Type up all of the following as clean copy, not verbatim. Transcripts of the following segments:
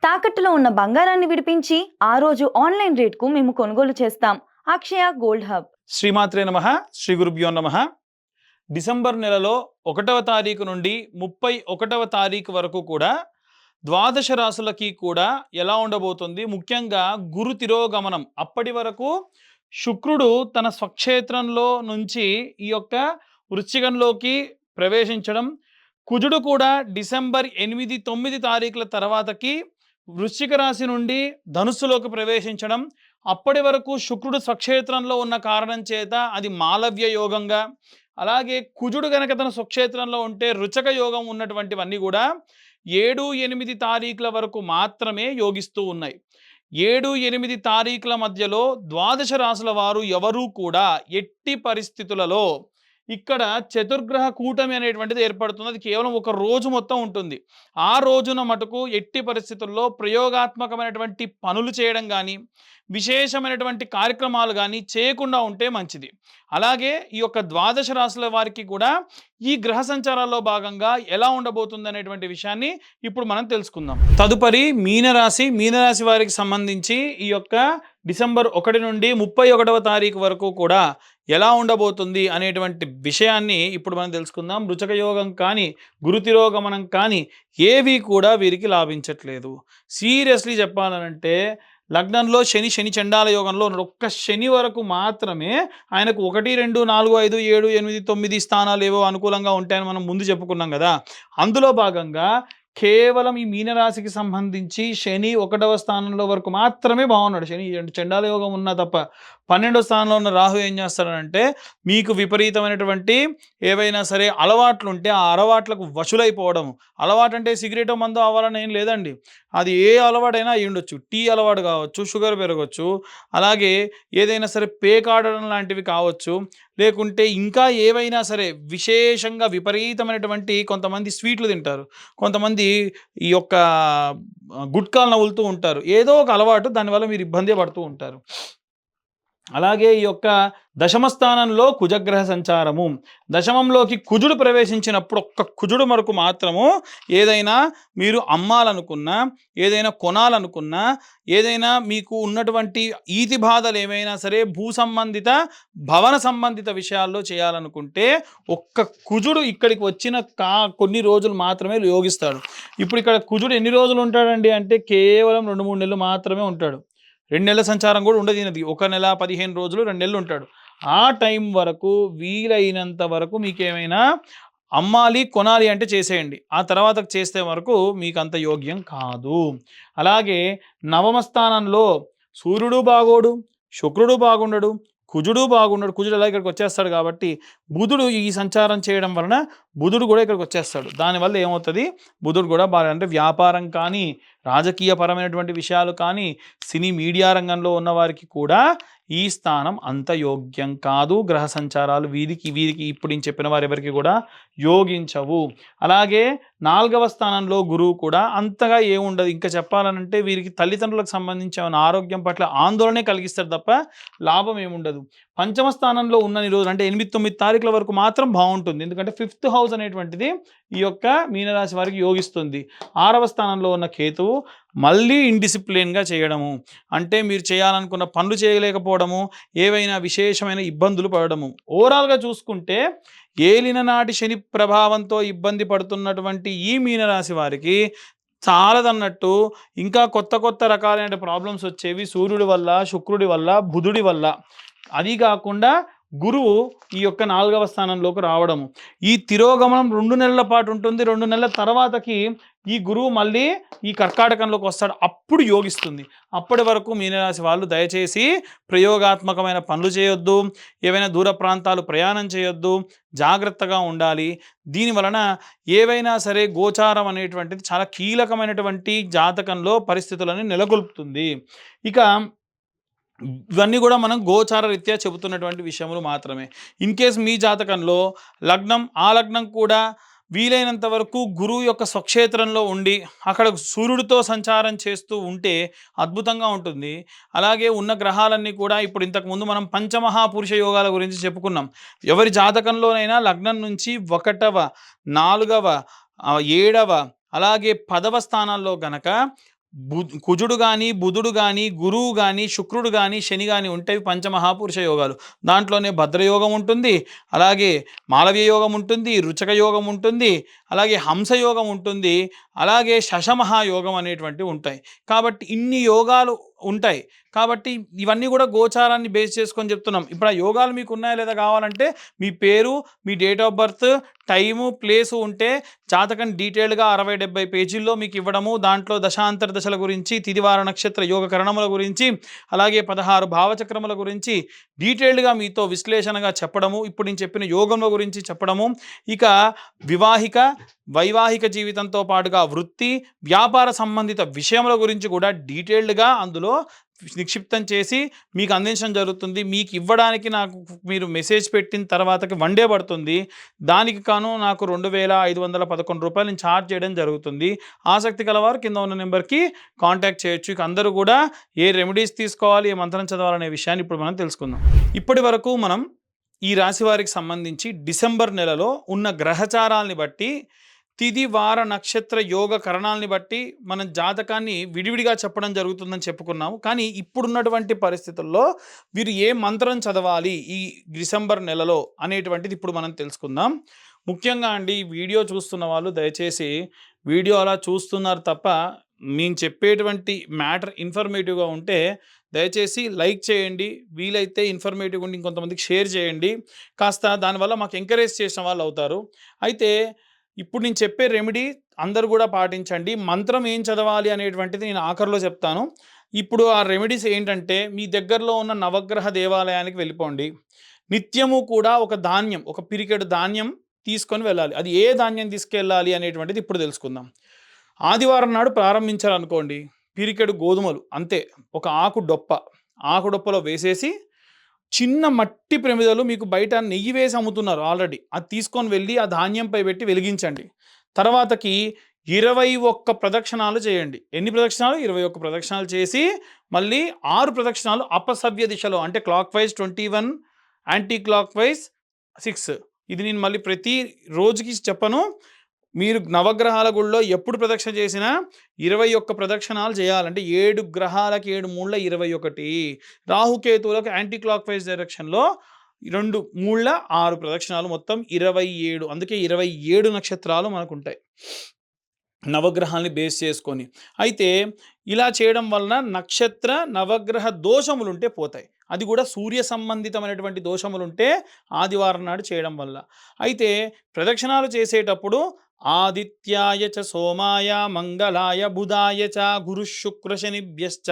తాకట్టులో ఉన్న బంగారాన్ని విడిపించి ఆ రోజు ఆన్లైన్ రేట్‌కు మేము కొనుగోలు చేస్తాం. అక్షయ గోల్డ్ హబ్. శ్రీమాత్రే నమః. శ్రీ గురుభ్యో నమః. డిసెంబర్ నెలలో 1వ తారీఖు నుండి 31వ తారీఖు వరకు కూడా ద్వాదశ రాశులకి కూడా ఎలా ఉండబోతుంది, ముఖ్యంగా గురు తిరోగమనం. అప్పటి వరకు శుక్రుడు తన స్వక్షేత్రంలో నుంచి ఈ యొక్క వృశ్చికంలోకి ప్రవేశించడం, కుజుడు కూడా డిసెంబర్ 8, 9 తారీఖుల తర్వాతకి వృశ్చిక రాశి నుండి ధనుస్సులోకి ప్రవేశించడం. అప్పటి వరకు శుక్రుడు స్వక్షేత్రంలో ఉన్న కారణం చేత అది మాలవ్య యోగంగా, అలాగే కుజుడు గనక తన స్వక్షేత్రంలో ఉంటే రుచక యోగం ఉన్నటువంటివన్నీ కూడా 7, 8 తారీఖుల వరకు మాత్రమే యోగిస్తూ ఉన్నాయి. 7, 8 తారీఖుల మధ్యలో ద్వాదశ రాశుల వారు ఎవరూ కూడా ఎట్టి పరిస్థితులలో ఇక్కడ చతుర్గ్రహ కూటమి అనేటువంటిది ఏర్పడుతుంది. అది కేవలం ఒక రోజు మొత్తం ఉంటుంది. ఆ రోజున మటుకు ఎట్టి పరిస్థితుల్లో ప్రయోగాత్మకమైనటువంటి పనులు చేయడం కానీ, విశేషమైనటువంటి కార్యక్రమాలు కానీ చేయకుండా ఉంటే మంచిది. అలాగే ఈ యొక్క ద్వాదశ రాశుల వారికి కూడా ఈ గ్రహ సంచారాల్లో భాగంగా ఎలా ఉండబోతుంది అనేటువంటి విషయాన్ని ఇప్పుడు మనం తెలుసుకుందాం. తదుపరి మీనరాశి వారికి సంబంధించి ఈ యొక్క డిసెంబర్ 1 నుండి 31వ తారీఖు వరకు కూడా ఎలా ఉండబోతుంది అనేటువంటి విషయాన్ని ఇప్పుడు మనం తెలుసుకుందాం. రుచక యోగం కానీ, గురు తిరోగమనం కానీ ఏవి కూడా వీరికి లాభించట్లేదు. సీరియస్లీ చెప్పాలనంటే లగ్నంలో శని చండాల యోగంలో ఉన్నాడు. ఒక్క శని వరకు మాత్రమే ఆయనకు 1, 2, 4, 5, 7, 8, 9 స్థానాలు ఏవో అనుకూలంగా ఉంటాయని మనం ముందు చెప్పుకున్నాం కదా. అందులో భాగంగా కేవలం ఈ మీనరాశికి సంబంధించి శని 1వ స్థానంలో వరకు మాత్రమే బాగున్నాడు. శని చండాల యోగం ఉన్నా తప్ప 12వ స్థానంలో ఉన్న రాహు ఏం చేస్తాడనంటే మీకు విపరీతమైనటువంటి ఏవైనా సరే అలవాట్లు ఉంటే ఆ అలవాట్లకు వశులైపోవడం. అలవాటు అంటే సిగరెట్ మందు అవ్వాలని ఏం లేదండి. అది ఏ అలవాటైనా అయి ఉండొచ్చు. టీ అలవాటు కావచ్చు, షుగర్ పెరగవచ్చు, అలాగే ఏదైనా సరే పేకాడడం లాంటివి కావచ్చు, లేకుంటే ఇంకా ఏవైనా సరే విశేషంగా విపరీతమైనటువంటి కొంతమంది స్వీట్లు తింటారు, కొంతమంది ఈ యొక్క గుట్కాలు నవ్వులుతూ ఉంటారు. ఏదో ఒక అలవాటు, దానివల్ల మీరు ఇబ్బంది పడుతూ ఉంటారు. అలాగే ఈ యొక్క దశమ స్థానంలో కుజగ్రహ సంచారము, దశమంలోకి కుజుడు ప్రవేశించినప్పుడు ఒక్క కుజుడు వరకు మాత్రము ఏదైనా మీరు అమ్మాలనుకున్నా, ఏదైనా కొనాలనుకున్నా, ఏదైనా మీకు ఉన్నటువంటి ఈతి బాధలు ఏమైనా సరే భూ సంబంధిత భవన సంబంధిత విషయాల్లో చేయాలనుకుంటే ఒక్క కుజుడు ఇక్కడికి వచ్చిన కొన్ని రోజులు మాత్రమే యోగిస్తాడు. ఇప్పుడు ఇక్కడ కుజుడు ఎన్ని రోజులు ఉంటాడండి అంటే కేవలం 2-3 నెలలు మాత్రమే ఉంటాడు. 2 నెలల సంచారం కూడా ఉండదు ఈయనది. 1 నెల 15 రోజులు 2 నెలలు ఉంటాడు. ఆ టైం వరకు వీలైనంత వరకు మీకేమైనా అమ్మాలి కొనాలి అంటే చేసేయండి. ఆ తర్వాత చేస్తే వరకు మీకు అంత యోగ్యం కాదు. అలాగే నవమ స్థానంలో సూర్యుడు బాగోడు, శుక్రుడు బాగుండడు, కుజుడు బాగుండడు. కుజుడు ఎలా ఇక్కడికి వచ్చేస్తాడు కాబట్టి బుధుడు ఈ సంచారం చేయడం వలన బుధుడు కూడా ఇక్కడికి వచ్చేస్తాడు. దానివల్ల ఏమవుతుంది, బుధుడు కూడా బాగా అంటే వ్యాపారం కానీ, రాజకీయపరమైనటువంటి విషయాలు కానీ, సినీ మీడియా రంగంలో ఉన్న వారికి కూడా ఈ స్థానం అంత యోగ్యం కాదు. గ్రహ సంచారాలు వీరికి ఇప్పుడు నేను చెప్పిన వారు ఎవరికి కూడా యోగించవు. అలాగే 4వ స్థానంలో గురువు కూడా అంతగా ఏముండదు. ఇంకా చెప్పాలనంటే వీరికి తల్లిదండ్రులకు సంబంధించిన ఆరోగ్యం పట్ల ఆందోళనే కలిగిస్తారు తప్ప లాభం ఏముండదు. పంచమ స్థానంలో ఉన్నన్ని రోజులు అంటే 8, 9 తారీఖుల వరకు మాత్రం బాగుంటుంది. ఎందుకంటే 5th హౌస్ అనేటువంటిది ఈ యొక్క మీనరాశి వారికి యోగిస్తుంది. 6వ స్థానంలో ఉన్న కేతువు మళ్ళీ ఇండిసిప్లిన్గా చేయడము, అంటే మీరు చేయాలనుకున్న పనులు చేయలేకపోవడము, ఏవైనా విశేషమైన ఇబ్బందులు పడడము. ఓవరాల్గా చూసుకుంటే ఏలిన నాటి శని ప్రభావంతో ఇబ్బంది పడుతున్నటువంటి ఈ మీనరాశి వారికి చాలదన్నట్టు ఇంకా కొత్త రకాలైన ప్రాబ్లమ్స్ వచ్చేవి సూర్యుడి వల్ల, శుక్రుడి వల్ల, బుధుడి వల్ల. అది కాకుండా గురువు ఈ యొక్క 4వ స్థానంలోకి రావడము. ఈ తిరోగమనం 2 నెలల పాటు ఉంటుంది. 2 నెలల తర్వాతకి ఈ గురువు మళ్ళీ ఈ కర్కాటకంలోకి వస్తాడు, అప్పుడు యోగిస్తుంది. అప్పటి వరకు మీనరాశి వాళ్ళు దయచేసి ప్రయోగాత్మకమైన పనులు చేయొద్దు, ఏవైనా దూర ప్రాంతాలు ప్రయాణం చేయొద్దు, జాగ్రత్తగా ఉండాలి. దీనివలన ఏవైనా సరే గోచారం అనేటువంటిది చాలా కీలకమైనటువంటి జాతకంలో పరిస్థితులను నెలకొల్పుతుంది. ఇక ఇవన్నీ కూడా మనం గోచార రీత్యా చెబుతున్నటువంటి విషయములు మాత్రమే. ఇన్ కేస్ మీ జాతకంలో ఆ లగ్నం కూడా వీలైనంత వరకు గురువు యొక్క స్వక్షేత్రంలో ఉండి అక్కడ సూర్యుడితో సంచారం చేస్తూ ఉంటే అద్భుతంగా ఉంటుంది. అలాగే ఉన్న గ్రహాలన్నీ కూడా ఇప్పుడు ఇంతకుముందు మనం పంచమహాపురుష యోగాల గురించి చెప్పుకున్నాం. ఎవరి జాతకంలోనైనా లగ్నం నుంచి 1వ, 4వ, 7వ అలాగే 10వ స్థానాల్లో గనక కుజుడు గాని, బుధుడు గాని, గురువు గాని, శుక్రుడు గాని, శని గాని ఉంటే పంచమహాపురుష యోగాలు. దాంట్లోనే భద్రయోగం ఉంటుంది, అలాగే మాలవ్య యోగం ఉంటుంది, రుచక యోగం ఉంటుంది, అలాగే హంస యోగం ఉంటుంది, అలాగే శశమహాయోగం అనేటువంటివి ఉంటాయి. కాబట్టి ఇన్ని యోగాలు ఉంటాయి. కాబట్టి ఇవన్నీ కూడా గోచారాన్ని బేస్ చేసుకొని చెప్తున్నాం. ఇప్పుడు ఆ యోగాలు మీకు ఉన్నాయా లేదా కావాలంటే మీ పేరు, మీ date of birth, time, place ఉంటే జాతకం డీటెయిల్గా 60-70 పేజీల్లో మీకు ఇవ్వడము. దాంట్లో దశాంతర దశల గురించి, తిదివార నక్షత్ర యోగ కరణముల గురించి, అలాగే 16 భావచక్రముల గురించి డీటెయిల్డ్గా మీతో విశ్లేషణగా చెప్పడము. ఇప్పుడు నేను చెప్పిన యోగముల గురించి చెప్పడము. ఇక వివాహిక, వైవాహిక జీవితంతో పాటుగా వృత్తి, వ్యాపార సంబంధిత విషయముల గురించి కూడా డీటెయిల్డ్గా అందులో నిక్షిప్తం చేసి మీకు అందించడం జరుగుతుంది. మీకు ఇవ్వడానికి నాకు మీరు మెసేజ్ పెట్టిన తర్వాతకి 1 డే పడుతుంది. దానికి కాను నాకు 2511 రూపాయలు నేను ఛార్జ్ చేయడం జరుగుతుంది. ఆసక్తి కలవారు కింద ఉన్న నెంబర్కి కాంటాక్ట్ చేయొచ్చు. ఇక అందరూ కూడా ఏ రెమెడీస్ తీసుకోవాలి, ఏ మంత్రం చదవాలనే విషయాన్ని ఇప్పుడు మనం తెలుసుకుందాం. ఇప్పటి వరకు మనం ఈ రాశి వారికి సంబంధించి డిసెంబర్ నెలలో ఉన్న గ్రహచారాల్ని బట్టి, తిది వార నక్షత్ర యోగ కరణాలని బట్టి మనం జాతకాన్ని విడివిడిగా చెప్పడం జరుగుతుందని చెప్పుకున్నాము. కానీ ఇప్పుడున్నటువంటి పరిస్థితుల్లో వీరు ఏ మంత్రం చదవాలి ఈ డిసెంబర్ నెలలో అనేటువంటిది ఇప్పుడు మనం తెలుసుకుందాం. ముఖ్యంగా అండి, ఈ వీడియో చూస్తున్న వాళ్ళు దయచేసి వీడియో అలా చూస్తున్నారు తప్ప మేము చెప్పేటువంటి మ్యాటర్ ఇన్ఫర్మేటివ్గా ఉంటే దయచేసి లైక్ చేయండి. వీలైతే ఇన్ఫర్మేటివ్గా ఉండి ఇంకొంతమందికి షేర్ చేయండి. కాస్త దానివల్ల మాకు ఎంకరేజ్ చేసిన వాళ్ళు అవుతారు. అయితే ఇప్పుడు నేను చెప్పే రెమెడీ అందరూ కూడా పాటించండి. మంత్రం ఏం చదవాలి అనేటువంటిది నేను ఆఖరిలో చెప్తాను. ఇప్పుడు ఆ రెమెడీస్ ఏంటంటే, మీ దగ్గరలో ఉన్న నవగ్రహ దేవాలయానికి వెళ్ళిపోండి. నిత్యము కూడా ఒక ధాన్యం, ఒక పిరికెడు ధాన్యం తీసుకొని వెళ్ళాలి. అది ఏ ధాన్యం తీసుకెళ్ళాలి అనేటువంటిది ఇప్పుడు తెలుసుకుందాం. ఆదివారం నాడు ప్రారంభించాలనుకోండి, పిరికెడు గోధుమలు అంతే, ఒక ఆకు డొప్పలో వేసేసి, చిన్న మట్టి ప్రమిదలు మీకు బయట నెయ్యి వేసి అమ్ముతున్నారు ఆల్రెడీ, అది తీసుకొని వెళ్ళి ఆ ధాన్యంపై పెట్టి వెలిగించండి. తర్వాతకి 21 ప్రదక్షిణాలు చేయండి. ఎన్ని ప్రదక్షిణాలు? 21 ప్రదక్షిణాలు చేసి మళ్ళీ 6 ప్రదక్షిణాలు అపసవ్య దిశలో, అంటే clock wise 21, anti clock wise 6. ఇది నేను మళ్ళీ ప్రతి రోజుకి చెప్పను. మీరు నవగ్రహాల గుళ్ళో ఎప్పుడు ప్రదక్షిణ చేసినా 21 ప్రదక్షిణాలు చేయాలంటే 7 గ్రహాలకి 7 మూళ్ళ 21, రాహుకేతువులకు యాంటీ క్లాక్ వైజ్ డైరెక్షన్లో 2 మూళ్ళ 6 ప్రదక్షిణాలు, మొత్తం 27. అందుకే 27 నక్షత్రాలు మనకు ఉంటాయి నవగ్రహాల్ని బేస్ చేసుకొని. అయితే ఇలా చేయడం వలన నక్షత్ర నవగ్రహ దోషములుంటే పోతాయి. అది కూడా సూర్య సంబంధితమైనటువంటి దోషములుంటే ఆదివారం నాడు చేయడం వల్ల. అయితే ప్రదక్షిణాలు చేసేటప్పుడు ఆదిత్యాయ చ సోమాయ మంగళాయ బుధాయ చ గురు శుక్ర శనిభ్యశ్చ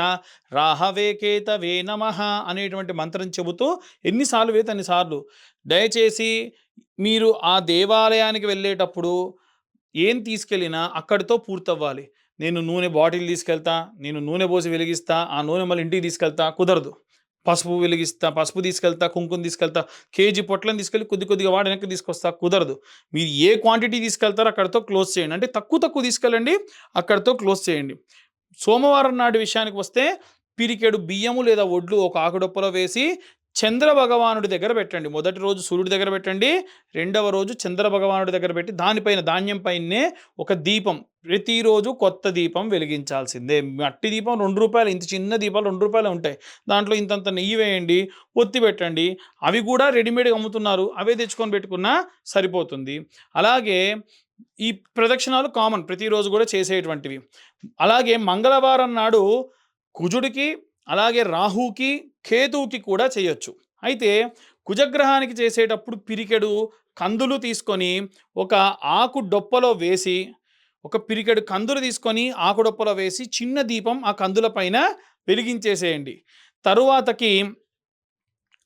రాహవే కేతవే నమః అనేటువంటి మంత్రం చెబుతూ ఎన్నిసార్లు వేతే అన్నిసార్లు. దయచేసి మీరు ఆ దేవాలయానికి వెళ్ళేటప్పుడు ఏం తీసుకెళ్ళినా అక్కడితో పూర్తవ్వాలి. నేను నూనె బాటిల్ తీసుకెళ్తా, నేను నూనె పోసి వెలిగిస్తా, ఆ నూనె మళ్ళీ ఇంటికి తీసుకెళ్తా, కుదరదు. పసుపు తీసుకెళ్తా, కుంకుమ తీసుకెళ్తా, కేజీ పొట్లను తీసుకెళ్ళి కొద్దిగా వాడి వెనక్కి తీసుకొస్తా, కుదరదు. మీరు ఏ క్వాంటిటీ తీసుకెళ్తారో అక్కడితో క్లోజ్ చేయండి. అంటే తక్కువ తీసుకెళ్ళండి, అక్కడితో క్లోజ్ చేయండి. సోమవారం నాటి విషయానికి వస్తే, పిరికెడు బియ్యము లేదా ఒడ్లు ఒక ఆకుడొప్పలో వేసి చంద్ర భగవానుడి దగ్గర పెట్టండి. మొదటి రోజు సూర్యుడి దగ్గర పెట్టండి, రెండవ రోజు చంద్ర భగవానుడి దగ్గర పెట్టి దానిపైన ధాన్యం పైనే ఒక దీపం, ప్రతిరోజు కొత్త దీపం వెలిగించాల్సిందే. మట్టి దీపం ₹2, ఇంత చిన్న దీపాలు ₹2 ఉంటాయి. దాంట్లో ఇంతంత నెయ్యి వేయండి, ఒత్తి పెట్టండి. అవి కూడా రెడీమేడ్గా అమ్ముతున్నారు, అవే తెచ్చుకొని పెట్టుకున్నా సరిపోతుంది. అలాగే ఈ ప్రదక్షిణాలు కామన్, ప్రతిరోజు కూడా చేసేటువంటివి. అలాగే మంగళవారం నాడు కుజుడికి, అలాగే రాహుకి, కేతువుకి కూడా చేయొచ్చు. అయితే కుజగ్రహానికి చేసేటప్పుడు పిరికెడు కందులు తీసుకొని ఒక ఆకు డొప్పలో వేసి, ఒక పిరికెడు కందులు తీసుకొని ఆకు డొప్పలో వేసి చిన్న దీపం ఆ కందుల పైన వెలిగించేసేయండి. తరువాతకి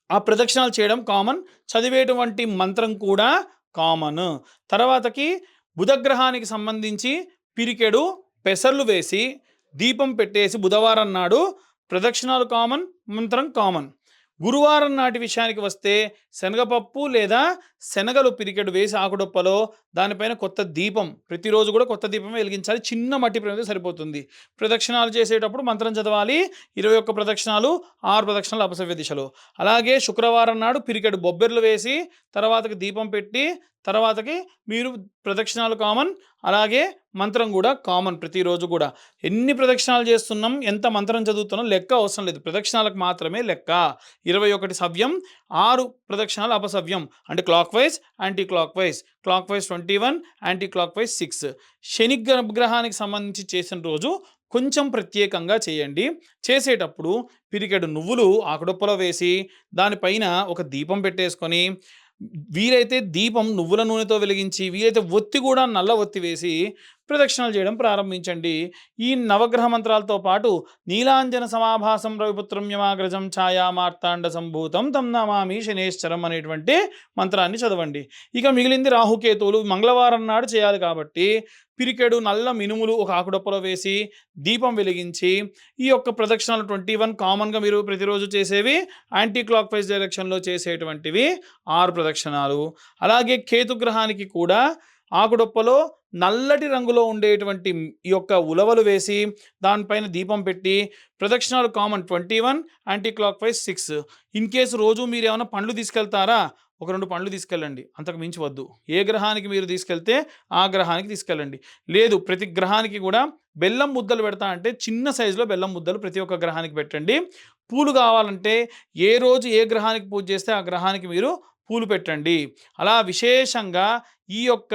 ఆ ప్రదక్షిణాలు చేయడం కామన్, చదివేటువంటి మంత్రం కూడా కామన్. తర్వాతకి బుధగ్రహానికి సంబంధించి పిరికెడు పెసర్లు వేసి దీపం పెట్టేసి బుధవారం నాడు ప్రదక్షిణాలు కామన్, మంత్రం కామన్. గురువారం నాటి విషయానికి వస్తే శనగపప్పు లేదా శనగలు పిరికెడు వేసి ఆకుడొప్పలో దానిపైన కొత్త దీపం, ప్రతిరోజు కూడా కొత్త దీపం వెలిగించాలి. చిన్న మట్టి ప్రమిద సరిపోతుంది. ప్రదక్షిణాలు చేసేటప్పుడు మంత్రం చదవాలి. 21 ప్రదక్షిణాలు, 6 ప్రదక్షిణాలు అపసవ్య దిశలో. అలాగే శుక్రవారం నాడు పిరికెడు బొబ్బెర్లు వేసి తర్వాతకి దీపం పెట్టి తర్వాతకి మీరు ప్రదక్షిణాలు కామన్, అలాగే మంత్రం కూడా కామన్. ప్రతిరోజు కూడా ఎన్ని ప్రదక్షిణాలు చేస్తున్నాం, ఎంత మంత్రం చదువుతున్నాం లెక్క అవసరం లేదు. ప్రదక్షిణాలకు మాత్రమే లెక్క. 21 సవ్యం, 6 ప్రదక్షిణాలు అపసవ్యం. అంటే clock wise, anti clock wise. Clock wise 21, anti clock wise 6. శని గ్రహానికి సంబంధించి చేసిన రోజు కొంచెం ప్రత్యేకంగా చేయండి. చేసేటప్పుడు పిరికెడు నువ్వులు ఆకుడొప్పలో వేసి దానిపైన ఒక దీపం పెట్టేసుకొని, వీలైతే దీపం నువ్వుల నూనెతో వెలిగించి, వీలైతే ఒత్తి కూడా నల్ల ఒత్తి వేసి ప్రదక్షిణలు చేయడం ప్రారంభించండి. ఈ నవగ్రహ మంత్రాలతో పాటు నీలాంజన సమాభాసం రవిపుత్రం యమాగ్రజం ఛాయా మార్తాండ సంభూతం తం నమామి శనేశ్వరం అనేటువంటి మంత్రాన్ని చదవండి. ఇక మిగిలింది రాహుకేతువులు మంగళవారం నాడు చేయాలి కాబట్టి పిరికెడు నల్ల మినుములు ఒక ఆకుడొప్పలో వేసి దీపం వెలిగించి ఈ యొక్క ప్రదక్షిణాలు 21 కామన్గా మీరు ప్రతిరోజు చేసేవి, యాంటీ క్లాక్ వైజ్ డైరెక్షన్లో చేసేటువంటివి 6 ప్రదక్షిణాలు. అలాగే కేతుగ్రహానికి కూడా ఆకుడొప్పలో నల్లటి రంగులో ఉండేటువంటి ఈ యొక్క ఉలవలు వేసి దానిపైన దీపం పెట్టి ప్రదక్షిణాలు common 21, anti clock wise 6. In case రోజు మీరు ఏమైనా పండ్లు తీసుకెళ్తారా, ఒక 2 పండ్లు తీసుకెళ్ళండి, అంతకు మించి వద్దు. ఏ గ్రహానికి మీరు తీసుకెళ్తే ఆ గ్రహానికి తీసుకెళ్ళండి. లేదు ప్రతి గ్రహానికి కూడా బెల్లం ముద్దలు పెడతా అంటే చిన్న సైజులో బెల్లం ముద్దలు ప్రతి ఒక్క గ్రహానికి పెట్టండి. పూలు కావాలంటే ఏ రోజు ఏ గ్రహానికి పూజ చేస్తే ఆ గ్రహానికి మీరు పూలు పెట్టండి. అలా విశేషంగా ఈ యొక్క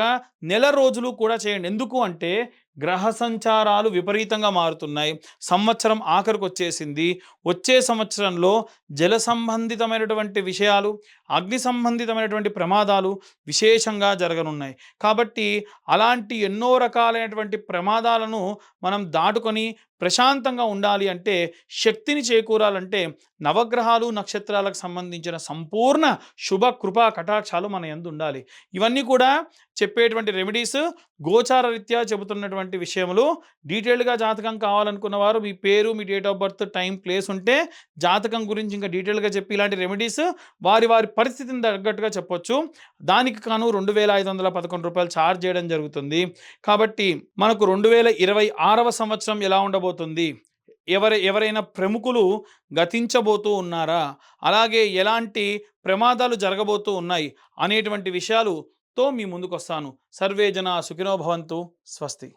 నెల రోజులు కూడా చేయండి. ఎందుకు అంటే గ్రహ సంచారాలు విపరీతంగా మారుతున్నాయి. సంవత్సరం ఆఖరికి వచ్చేసింది. వచ్చే సంవత్సరంలో జల సంబంధితమైనటువంటి విషయాలు, అగ్ని సంబంధితమైనటువంటి ప్రమాదాలు విశేషంగా జరగనున్నాయి. కాబట్టి అలాంటి ఎన్నో రకాలైనటువంటి ప్రమాదాలను మనం దాటుకొని ప్రశాంతంగా ఉండాలి అంటే, శక్తిని చేకూరాలంటే నవగ్రహాలు నక్షత్రాలకు సంబంధించిన సంపూర్ణ శుభ కృపా కటాక్షాలు మన యందు ఉండాలి. ఇవన్నీ కూడా చెప్పేటువంటి రెమెడీస్ గోచార రీత్యా చెబుతున్నటువంటి విషయములు. డీటెయిల్డ్గా జాతకం కావాలనుకున్న వారు మీ పేరు, మీ date of birth, time, place ఉంటే జాతకం గురించి ఇంకా డీటెయిల్గా చెప్పి ఇలాంటి రెమెడీస్ వారి వారి పరిస్థితిని తగ్గట్టుగా చెప్పొచ్చు. దానికి కాను 2511 రూపాయలు ఛార్జ్ చేయడం జరుగుతుంది. కాబట్టి మనకు 2026వ సంవత్సరం ఎలా ఉండబోతుంది, ఎవరైనా ప్రముఖులు గతించబోతూ ఉన్నారా, అలాగే ఎలాంటి ప్రమాదాలు జరగబోతూ ఉన్నాయి అనేటువంటి విషయాలుతో మీ ముందుకు వస్తాను. సర్వే జనా సుఖినో భవంతు. స్వస్తి.